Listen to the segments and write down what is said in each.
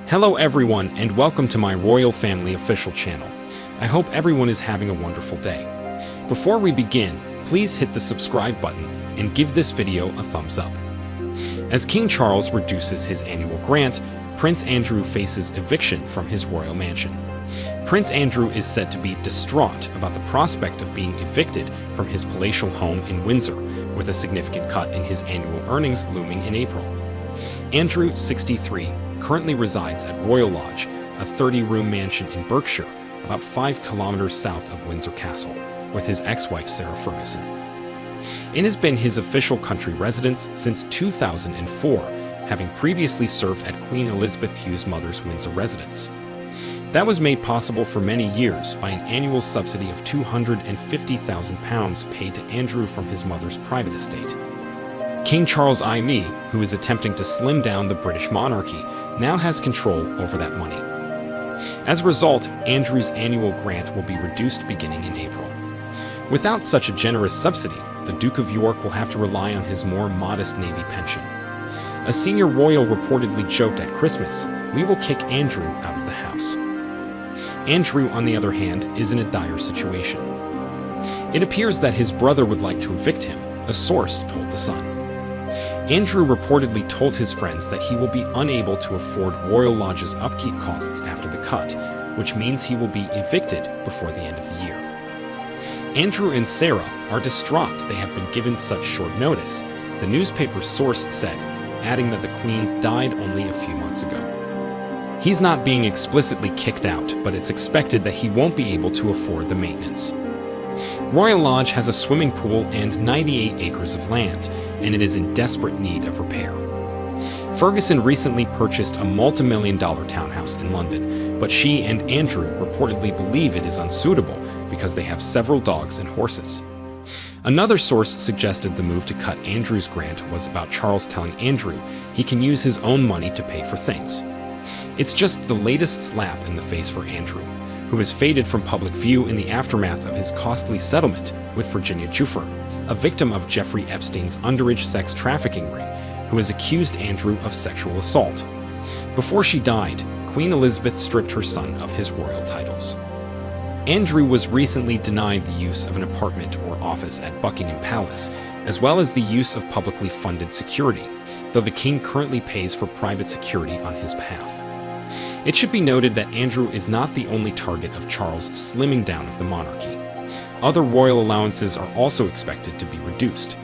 Hello everyone and welcome to my Royal Family official channel. I hope everyone is having a wonderful day. Before we begin, please hit the subscribe button and give this video a thumbs up. As King Charles reduces his annual grant, Prince Andrew faces eviction from his royal mansion. Prince Andrew is said to be distraught about the prospect of being evicted from his palatial home in Windsor, with a significant cut in his annual earnings looming in April. Andrew, 63, currently resides at Royal Lodge, a 30-room mansion in Berkshire, about 5 kilometers south of Windsor Castle, with his ex-wife Sarah Ferguson. It has been his official country residence since 2004, having previously served at Queen Elizabeth Hugh's mother's Windsor residence. That was made possible for many years by an annual subsidy of £250,000 paid to Andrew from his mother's private estate. King Charles I.M., who is attempting to slim down the British monarchy, now has control over that money. As a result, Andrew's annual grant will be reduced beginning in April. Without such a generous subsidy, the Duke of York will have to rely on his more modest Navy pension. A senior royal reportedly joked at Christmas, "We will kick Andrew out of the house." Andrew, on the other hand, is in a dire situation. It appears that his brother would like to evict him, a source told The Sun. Andrew reportedly told his friends that he will be unable to afford Royal Lodge's upkeep costs after the cut, which means he will be evicted before the end of the year. Andrew and Sarah are distraught they have been given such short notice, the newspaper source said, adding that the Queen died only a few months ago. He's not being explicitly kicked out, but it's expected that he won't be able to afford the maintenance. Royal Lodge has a swimming pool and 98 acres of land, and it is in desperate need of repair. Ferguson recently purchased a multi-million-dollar townhouse in London, but she and Andrew reportedly believe it is unsuitable because they have several dogs and horses. Another source suggested the move to cut Andrew's grant was about Charles telling Andrew he can use his own money to pay for things. It's just the latest slap in the face for Andrew, who has faded from public view in the aftermath of his costly settlement with Virginia Giuffre, a victim of Jeffrey Epstein's underage sex trafficking ring, who has accused Andrew of sexual assault. Before she died, Queen Elizabeth stripped her son of his royal titles. Andrew was recently denied the use of an apartment or office at Buckingham Palace, as well as the use of publicly funded security, though the king currently pays for private security on his behalf. It should be noted that Andrew is not the only target of Charles' slimming down of the monarchy. Other royal allowances are also expected to be reduced.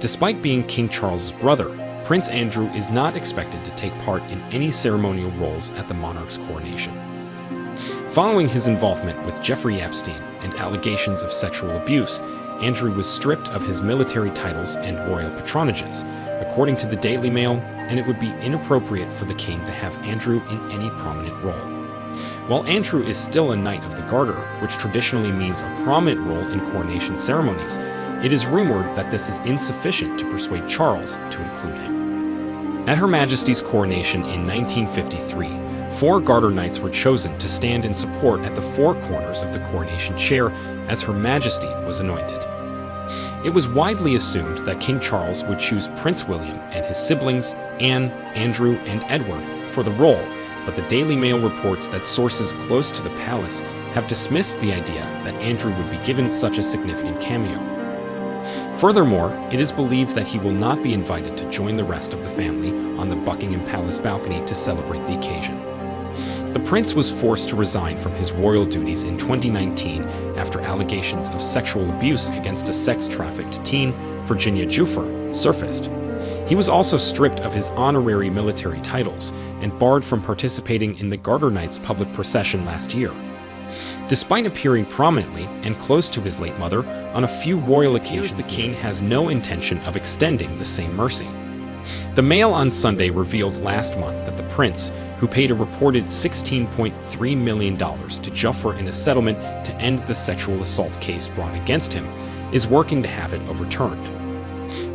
Despite being King Charles's brother, Prince Andrew is not expected to take part in any ceremonial roles at the monarch's coronation. Following his involvement with Jeffrey Epstein and allegations of sexual abuse, Andrew was stripped of his military titles and royal patronages, according to the Daily Mail, and it would be inappropriate for the king to have Andrew in any prominent role. While Andrew is still a Knight of the Garter, which traditionally means a prominent role in coronation ceremonies, it is rumored that this is insufficient to persuade Charles to include him. At Her Majesty's coronation in 1953, 4 Garter Knights were chosen to stand in support at the 4 corners of the coronation chair as Her Majesty was anointed. It was widely assumed that King Charles would choose Prince William and his siblings, Anne, Andrew, and Edward, for the role, but the Daily Mail reports that sources close to the palace have dismissed the idea that Andrew would be given such a significant cameo. Furthermore, it is believed that he will not be invited to join the rest of the family on the Buckingham Palace balcony to celebrate the occasion. The prince was forced to resign from his royal duties in 2019 after allegations of sexual abuse against a sex-trafficked teen, Virginia Giuffre, surfaced. He was also stripped of his honorary military titles and barred from participating in the Garter Knights public procession last year. Despite appearing prominently and close to his late mother on a few royal occasions, the king has no intention of extending the same mercy. The Mail on Sunday revealed last month that the prince, who paid a reported $16.3 million to Giuffre in a settlement to end the sexual assault case brought against him, is working to have it overturned.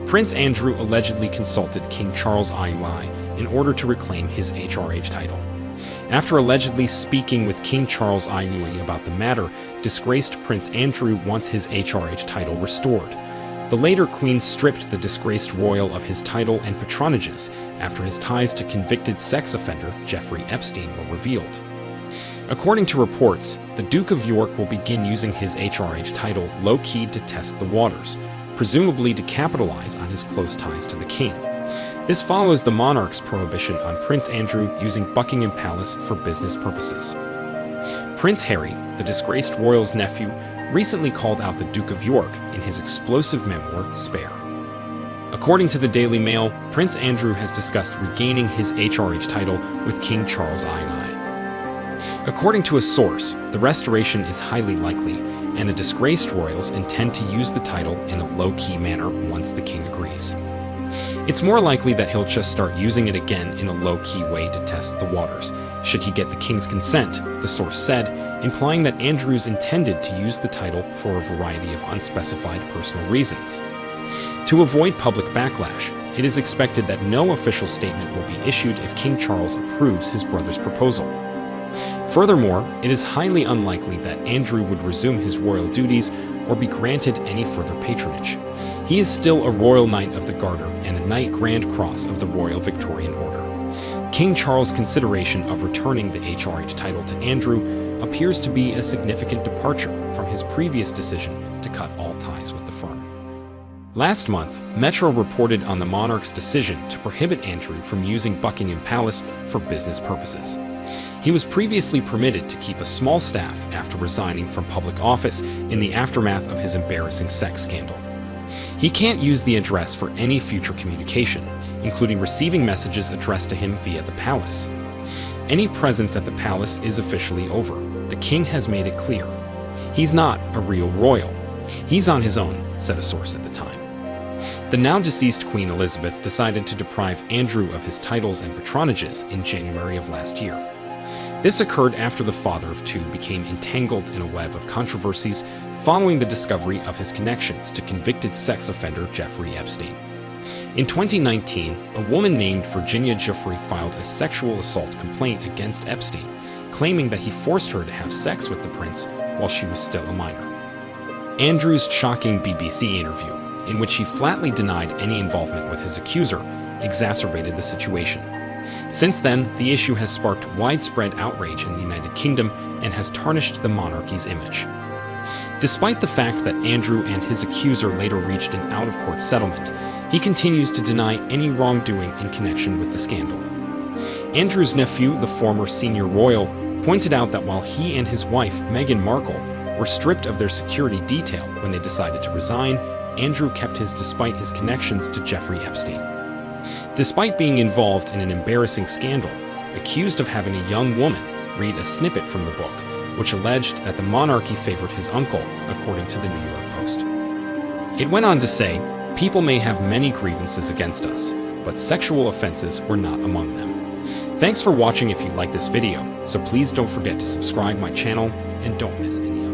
Prince Andrew allegedly consulted King Charles IUI in order to reclaim his HRH title. After allegedly speaking with King Charles IUI about the matter, disgraced Prince Andrew wants his HRH title restored. The later queen stripped the disgraced royal of his title and patronages after his ties to convicted sex offender Jeffrey Epstein were revealed. According to reports, the Duke of York will begin using his HRH title low-key to test the waters, presumably to capitalize on his close ties to the king. This follows the monarch's prohibition on Prince Andrew using Buckingham Palace for business purposes. Prince Harry, the disgraced royal's nephew, recently called out the Duke of York in his explosive memoir, Spare. According to the Daily Mail, Prince Andrew has discussed regaining his HRH title with King Charles II. According to a source, the restoration is highly likely, and the disgraced royals intend to use the title in a low-key manner once the king agrees. It's more likely that he'll just start using it again in a low-key way to test the waters, should he get the king's consent, the source said, implying that Andrews intended to use the title for a variety of unspecified personal reasons. To avoid public backlash, it is expected that no official statement will be issued if King Charles approves his brother's proposal. Furthermore, it is highly unlikely that Andrew would resume his royal duties or be granted any further patronage. He is still a Royal Knight of the Garter and a Knight Grand Cross of the Royal Victorian Order. King Charles' consideration of returning the HRH title to Andrew appears to be a significant departure from his previous decision to cut all ties with the firm. Last month, Metro reported on the monarch's decision to prohibit Andrew from using Buckingham Palace for business purposes. He was previously permitted to keep a small staff after resigning from public office in the aftermath of his embarrassing sex scandal. He can't use the address for any future communication, including receiving messages addressed to him via the palace. Any presence at the palace is officially over. The king has made it clear. He's not a real royal. He's on his own, said a source at the time. The now-deceased Queen Elizabeth decided to deprive Andrew of his titles and patronages in January of last year. This occurred after the father of two became entangled in a web of controversies following the discovery of his connections to convicted sex offender Jeffrey Epstein. In 2019, a woman named Virginia Giuffre filed a sexual assault complaint against Epstein, claiming that he forced her to have sex with the prince while she was still a minor. Andrew's shocking BBC interview, in which he flatly denied any involvement with his accuser, exacerbated the situation. Since then, the issue has sparked widespread outrage in the United Kingdom and has tarnished the monarchy's image. Despite the fact that Andrew and his accuser later reached an out-of-court settlement, he continues to deny any wrongdoing in connection with the scandal. Andrew's nephew, the former senior royal, pointed out that while he and his wife, Meghan Markle, were stripped of their security detail when they decided to resign, Andrew kept his despite his connections to Jeffrey Epstein. Despite being involved in an embarrassing scandal, accused of having a young woman read a snippet from the book, which alleged that the monarchy favored his uncle, according to the New York Post. It went on to say, "People may have many grievances against us, but sexual offenses were not among them." Thanks for watching if you like this video, so please don't forget to subscribe my channel and don't miss any others.